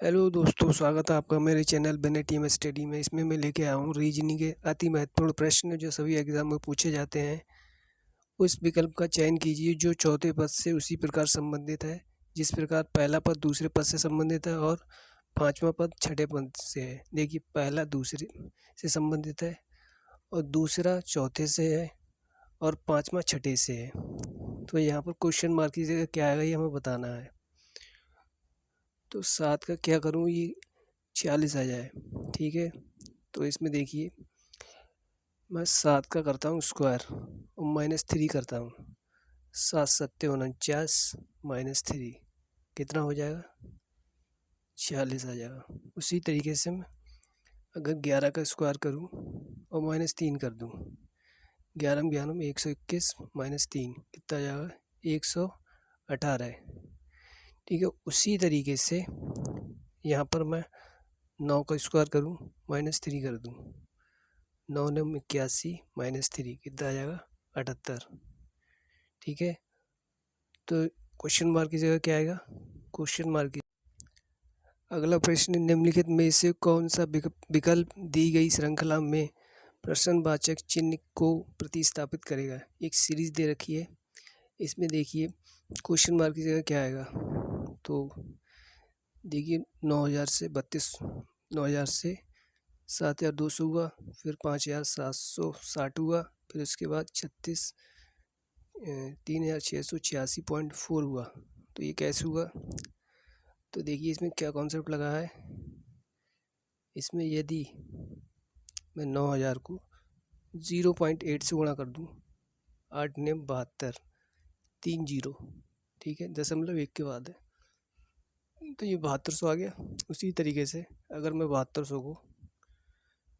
Hello दोस्तों, स्वागत है आपका मेरे चैनल बने टीम स्टडी में। इसमें मैं लेके आया हूँ रीजनिंग के अति महत्वपूर्ण प्रश्न जो सभी एग्जाम में पूछे जाते हैं। उस विकल्प का चयन कीजिए जो चौथे पद से उसी प्रकार संबंधित है जिस प्रकार पहला पद दूसरे पद से संबंधित है और पांचवा पद छठे पद से है। देखिए, पहला दूसरे से संबंधित है और दूसरा चौथे से है और पांचवा छठे से है। तो यहाँ पर क्वेश्चन मार्क की जगह क्या आएगा ये हमें बताना है। तो 7 का क्या करूँ, ये 46 आ जाए। ठीक है, तो इसमें देखिए मैं 7 का करता हूँ स्क्वायर और -3 करता हूँ। 7 सत्ते 49 -3 कितना हो जाएगा, 46 आ जाएगा। उसी तरीके से मैं अगर 11 का स्क्वायर करूँ और -3 कर दूँ, 11 में 11 में 121 -3 कितना आ जाएगा, 118 है। ठीक है, उसी तरीके से यहाँ पर मैं 9 का स्क्वायर करूँ -3 कर दूँ, 9 ने 81 -3 कितना आ जाएगा, 78। ठीक है, तो क्वेश्चन मार्क की जगह क्या आएगा, क्वेश्चन मार्क की। अगला प्रश्न, निम्नलिखित में से कौन सा विकल्प दी गई श्रृंखला में प्रश्नवाचक चिन्ह को प्रतिस्थापित करेगा। एक सीरीज दे रखी है, इसमें देखिए क्वेश्चन मार्क की जगह क्या आएगा। तो देखिए 9000 से 9000 से 7200 हुआ, फिर 5760 हुआ, फिर उसके बाद 36,686.4 हुआ। तो ये कैसे हुआ, तो देखिए इसमें क्या कॉन्सेप्ट लगा है। इसमें यदि मैं 9000 को 0.8 से गुणा कर दूँ, 8 ने 72, 3 जीरो, ठीक है, 0.1 के बाद है, तो ये 7200 आ गया। उसी तरीके से अगर मैं 7200 को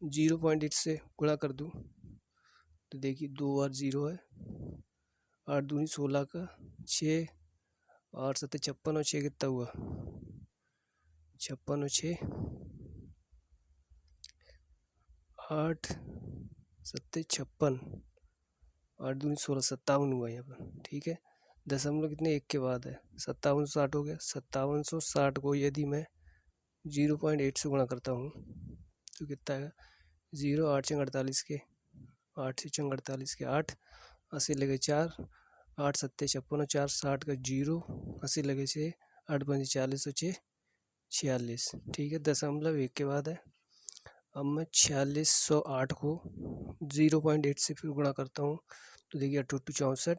0.8 से गुणा कर दूँ तो देखिए 2 बार 0 है, 8 दूनी 16 का 6, 8 सत्ते 56 और 6 कितना हुआ, 56 और 6, 8 सत्ते 56, 8 दूनी 16, 57 हुआ यहाँ पर। ठीक है, दशमलव कितने, 1 के बाद है, 5760 हो गया। 5760 को यदि मैं 0.8 से गुणा करता हूँ तो कितना आएगा, 0, 8 छंग 48 के, 8 से छंग 48 के 8, 80 लगे 4, 8 सत्ते 56 और 4 60 का 0, 80 लगे 6, 8 पंजे 40 और 6 46। ठीक है, 0.1 के बाद है। अब मैं 4608 को 0.8 से फिर गुणा करता हूँ तो देखिए 8 64,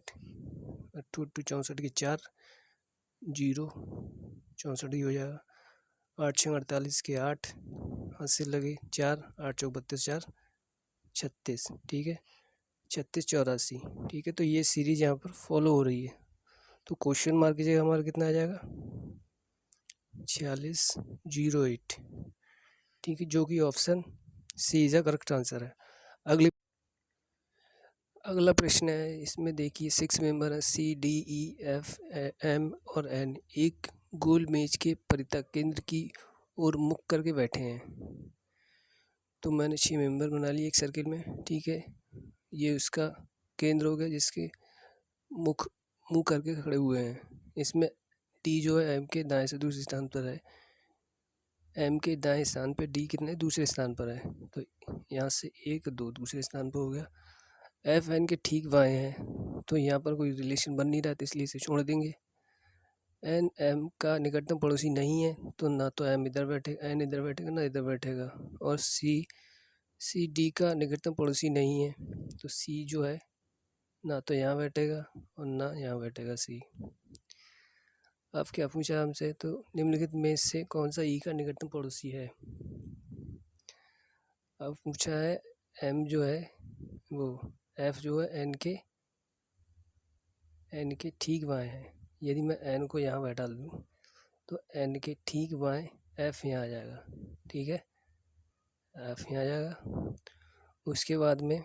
8 के 4, 0 64 ही हो जाएगा। 8 छः 48 के 8, 80 लगे 4, 8 चौक 32, 4 36। ठीक है, 36 84। ठीक है, तो ये सीरीज यहाँ पर फॉलो हो रही है। तो क्वेश्चन मार्क की जगह हमारा कितना आ जाएगा, 4608। ठीक है, जो कि option C is a correct answer है। अगला प्रश्न है, इसमें देखिए 6 मेंबर हैं, C D E F M और एन एक गोल मेज के परितः केंद्र की ओर मुख करके बैठे हैं। तो मैंने 6 मेंबर बना लिए एक सर्किल में। ठीक है, ये उसका केंद्र हो गया जिसके मुँह करके खड़े हुए हैं। इसमें डी जो है एम के दाएं से दूसरे स्थान पर है, एम के दाएं स्थान पर डी कितने दूसरे स्थान पर है। तो यहाँ से 1 2 दूसरे स्थान पर हो गया। एफ एन के ठीक बाएं हैं, तो यहाँ पर कोई रिलेशन बन नहीं रहा तो इसलिए इसे छोड़ देंगे। एन एम का निकटतम पड़ोसी नहीं है, तो ना तो एम इधर बैठेगा, एन इधर बैठेगा, ना इधर बैठेगा। और सी डी का निकटतम पड़ोसी नहीं है, तो सी जो है ना तो यहाँ बैठेगा और ना यहाँ बैठेगा सी। अब क्या पूछा हमसे, तो निम्नलिखित में से कौन सा ई का निकटतम पड़ोसी है। अब पूछा है एम जो है वो एफ जो है एन के ठीक बाएं है। यदि मैं एन को यहाँ बैठा दूँ तो एन के ठीक बाएं एफ यहाँ आ जाएगा। ठीक है, एफ यहाँ आ जाएगा। उसके बाद में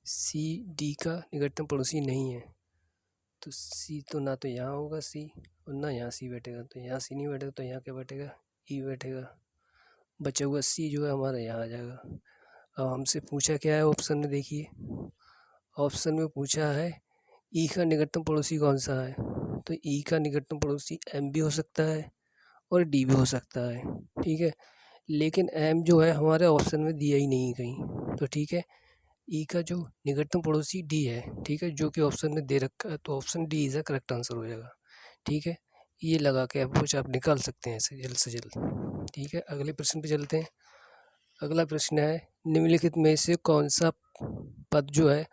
सी डी का निकटतम पड़ोसी नहीं है, तो सी तो ना तो यहाँ होगा सी और ना यहाँ सी बैठेगा, तो यहाँ सी नहीं बैठेगा तो यहाँ क्या बैठेगा, ई बैठेगा। बचा हुआ सी जो है हमारा यहाँ आ जाएगा। अब हमसे पूछा क्या है ऑप्शन में, देखिए ऑप्शन में पूछा है ई का निकटतम पड़ोसी कौन सा है। तो ई का निकटतम पड़ोसी एम भी हो सकता है और डी भी हो सकता है, ठीक है। लेकिन एम जो है हमारे ऑप्शन में दिया ही नहीं कहीं, तो ठीक है ई का जो निकटतम पड़ोसी डी है, ठीक है, जो कि ऑप्शन में दे रखा है, तो option D is a correct answer हो जाएगा, ठीक है। ये लगा के अप्रोच आप निकाल सकते हैं ऐसे जल्द से जल्द, ठीक है। अगले प्रश्न पे चलते हैं। अगला प्रश्न है निम्नलिखित में से कौन सा पद जो है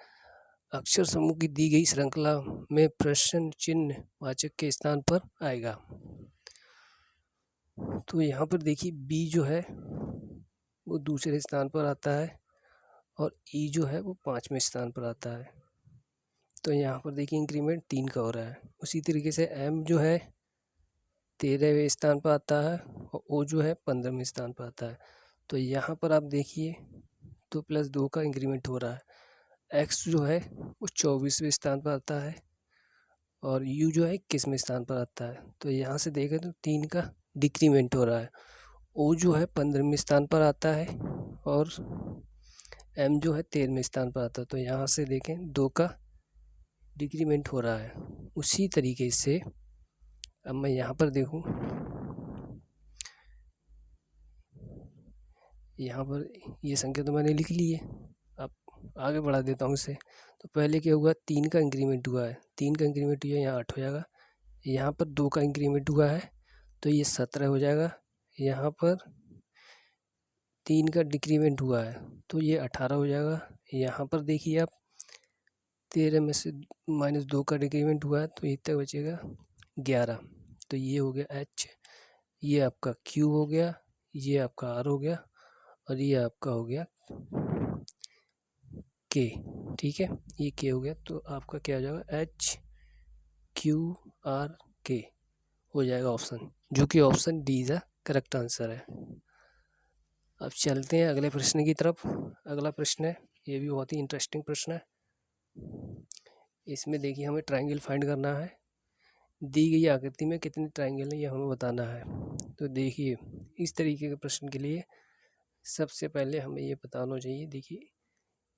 अक्षर समूह की दी गई श्रृंखला में प्रश्न चिन्ह वाचक के स्थान पर आएगा। तो यहाँ पर देखिए बी जो है वो दूसरे स्थान पर आता है और ई जो है वो 5वें स्थान पर आता है। तो यहाँ पर देखिए इंक्रीमेंट 3 का हो रहा है। उसी तरीके से एम जो है 13वें स्थान पर आता है और ओ जो है 15वें स्थान पर आता है। तो यहाँ पर आप देखिए 2+2 का इंक्रीमेंट हो रहा है। एक्स जो है वो 24वें स्थान पर आता है और यू जो है 21वें स्थान पर आता है। तो यहाँ से देखें तो 3 का डिक्रीमेंट हो रहा है। ओ जो है 15वें स्थान पर आता है और एम जो है 13वें स्थान पर आता है। तो यहाँ से देखें 2 का डिक्रीमेंट हो रहा है। उसी तरीके से अब मैं यहाँ पर देखूँ, यहाँ पर ये संख्या तो मैंने लिख ली है, अब आगे बढ़ा देता हूँ इसे। तो पहले क्या हुआ 3 का इंक्रीमेंट हुआ है, 3 का इंक्रीमेंट हुआ यहाँ 8 हो जाएगा। यहाँ पर 2 का इंक्रीमेंट हुआ है तो ये 17 हो जाएगा। यहाँ पर 3 का डिक्रीमेंट हुआ है तो ये 18 हो जाएगा। यहाँ पर देखिए आप 13 में से -2 का डिक्रीमेंट हुआ है तो ये तक बचेगा 11। तो ये हो गया एच, ये आपका क्यू हो गया, ये आपका आर हो गया और ये आपका हो गया के, ठीक है। ये के हो गया तो आपका क्या हो जाएगा एच क्यू आर के हो जाएगा ऑप्शन, जो कि option D is correct answer है। अब चलते हैं अगले प्रश्न की तरफ। अगला प्रश्न है, ये भी बहुत ही इंटरेस्टिंग प्रश्न है। इसमें देखिए हमें ट्रायंगल फाइंड करना है। दी गई आकृति में कितने ट्रायंगल हैं ये हमें बताना है। तो देखिए इस तरीके के प्रश्न के लिए सबसे पहले हमें ये बताना चाहिए। देखिए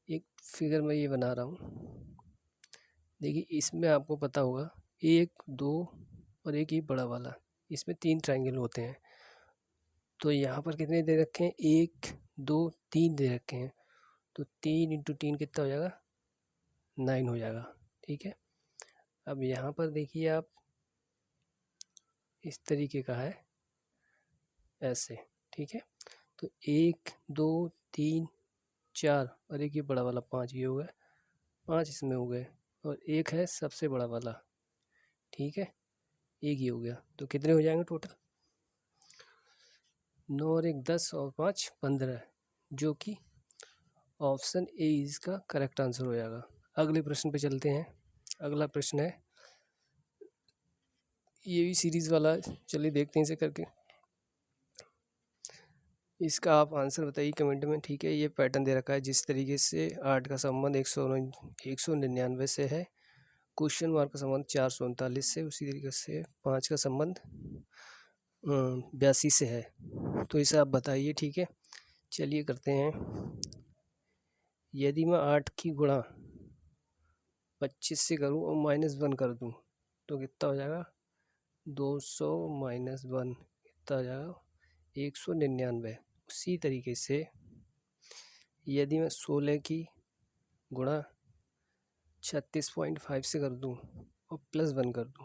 एक फिगर में ये बना रहा हूँ, देखिए इसमें आपको पता होगा 1 2 और एक ये बड़ा वाला, इसमें 3 ट्रायंगल होते हैं। तो यहाँ पर कितने दे रखे हैं 1 2 3 दे रखे हैं। तो 3 × 3 कितना हो जाएगा 9 हो जाएगा, ठीक है। अब यहाँ पर देखिए आप इस तरीके का है ऐसे, ठीक है। तो 1 2 3 4 और एक ये बड़ा वाला 5 ये हो गए, 5 इसमें हो गए और एक है सबसे बड़ा वाला, ठीक है, एक ही हो गया। तो कितने हो जाएंगे टोटल 9 और 1 10 और 5 15, जो कि ऑप्शन ए इसका करेक्ट आंसर हो जाएगा। अगले प्रश्न पे चलते हैं। अगला प्रश्न है, ये भी सीरीज़ वाला है, चलिए देखते हैं इसे करके। इसका आप आंसर बताइए कमेंट में, ठीक है। ये पैटर्न दे रखा है जिस तरीके से 8 का संबंध 199 से है, क्वेश्चन मार्क का संबंध 439 से, उसी तरीके से 5 का संबंध 82 से है। तो इसे आप बताइए, ठीक है। चलिए करते हैं। यदि मैं 8 की गुणा 25 से करूं और -1 कर दूं तो कितना हो जाएगा 200 - 1 कितना हो जाएगा 199। उसी तरीके से यदि मैं 16 की गुणा 36.5 से कर दूं और +1 कर दूं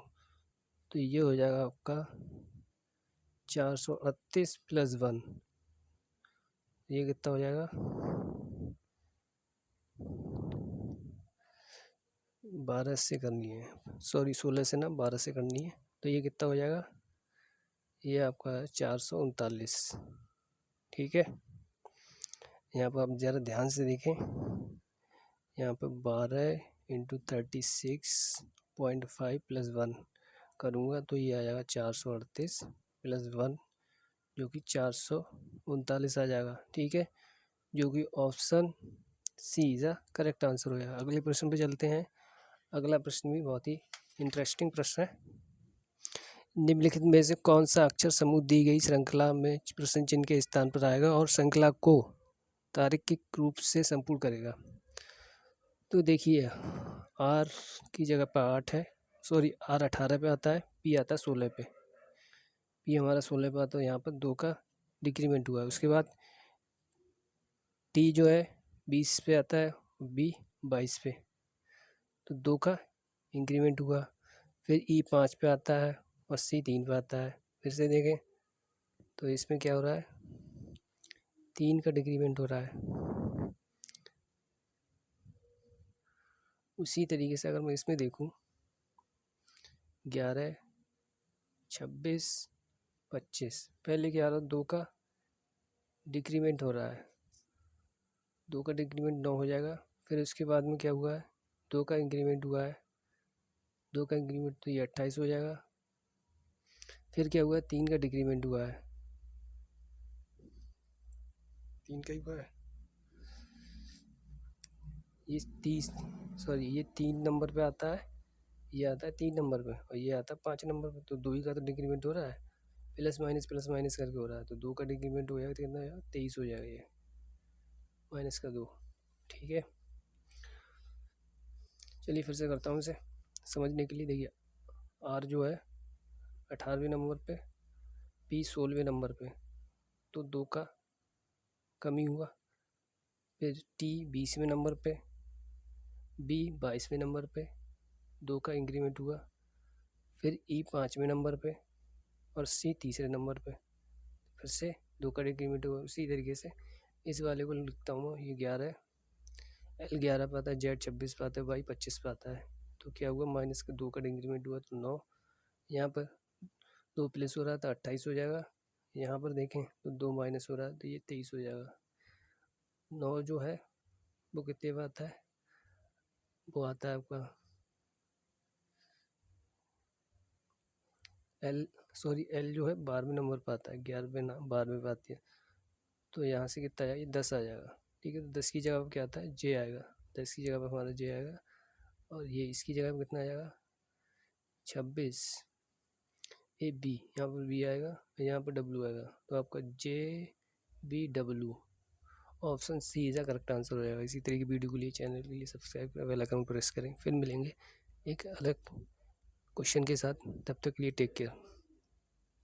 तो ये हो जाएगा आपका 438 + 1, ये कितना हो जाएगा 12 से करनी है, सॉरी 16 से ना 12 से करनी है। तो ये कितना हो जाएगा, ये आपका 439, ठीक है। यहाँ पर आप ज़रा ध्यान से देखें, यहाँ पर 12 × 36.5 + 1 करूँगा तो ये आ जाएगा 438 + 1, जो कि 439 आ जाएगा, ठीक है, जो कि option C is correct answer हो जाएगा। अगले प्रश्न पे चलते हैं। अगला प्रश्न भी बहुत ही इंटरेस्टिंग प्रश्न है। निम्नलिखित में से कौन सा अक्षर समूह दी गई श्रृंखला में प्रश्न चिन्ह के स्थान पर आएगा और श्रृंखला को तार्किक रूप से संपूर्ण करेगा। तो देखिए आर की जगह पर 8 है, सॉरी R 18 पे आता है, P आता है 16 पे। P हमारा 16 पे आता है, यहाँ पर 2 का डिक्रीमेंट हुआ है। उसके बाद T जो है 20 पे आता है, B 22 पे, तो 2 का इंक्रीमेंट हुआ। फिर E 5 पे आता है और C 3 पे आता है। फिर से देखें तो इसमें क्या हो रहा है, 3 का डिक्रीमेंट हो रहा है। उसी तरीके से अगर मैं इसमें देखूं 11, 26, 25, पहले क्या रहा, 2 का डिक्रीमेंट हो रहा है, 2 का डिक्रीमेंट 9 हो जाएगा। फिर उसके बाद में क्या हुआ है, 2 का इंक्रीमेंट हुआ है, 2 का इंक्रीमेंट तो ये 28 हो जाएगा। फिर क्या हुआ है, 3 का डिक्रीमेंट हुआ है, 3 का ही हुआ है, ये 30, सॉरी ये 3 नंबर पे आता है, ये आता है 3 नंबर पे और ये आता है 5 नंबर पे, तो 2 ही का तो डिक्रीमेंट हो रहा है, प्लस माइनस करके हो रहा है, तो 2 का डिक्रीमेंट हो जाएगा तो कितना आएगा, 23 हो जाएगा, ये माइनस का 2। ठीक है, चलिए फिर से करता हूँ इसे समझने के लिए। देखिए R जो है 18वें नंबर पे, P 16वें नंबर पे, तो 2 का कमी हुआ। फिर T 20वें नंबर पे, B 22वें नंबर पे, 2 का इंक्रीमेंट हुआ। फिर E 5वें नंबर पे और C 3रे नंबर पे, फिर से 2 का डिक्रीमेंट हुआ। उसी तरीके से इस वाले को लिखता हूँ, ये 11 L 11 पे आता है, Z 26 पे आता है, Y 25 पे आता है, तो क्या हुआ, माइनस का 2 का डिक्रीमेंट हुआ तो 9, यहाँ पर 2 प्लस हो रहा था 28 हो जाएगा। यहाँ पर देखें तो 2 माइनस हो रहा है तो ये 23 हो जाएगा। 9 जो है वो कितने पे आता है, वो आता है आपका L जो है 12वें नंबर पर आता है, 11वें ना 12वें पे आती है, तो यहाँ से कितना आएगा, ये 10 आ जाएगा। ठीक है, तो 10 की जगह पर क्या आता है, J आएगा, 10 की जगह पर हमारा J आएगा, और ये इसकी जगह पर कितना आ जाएगा, 26, ए बी, यहाँ पर B आएगा, यहाँ पर W आएगा, तो आपका JBW, option C is correct answer हो जाएगा। इसी तरह की वीडियो के लिए चैनल के लिए सब्सक्राइब करें, बेल आइकन प्रेस करें। फिर मिलेंगे एक अलग क्वेश्चन के साथ, तब तक के लिए टेक केयर।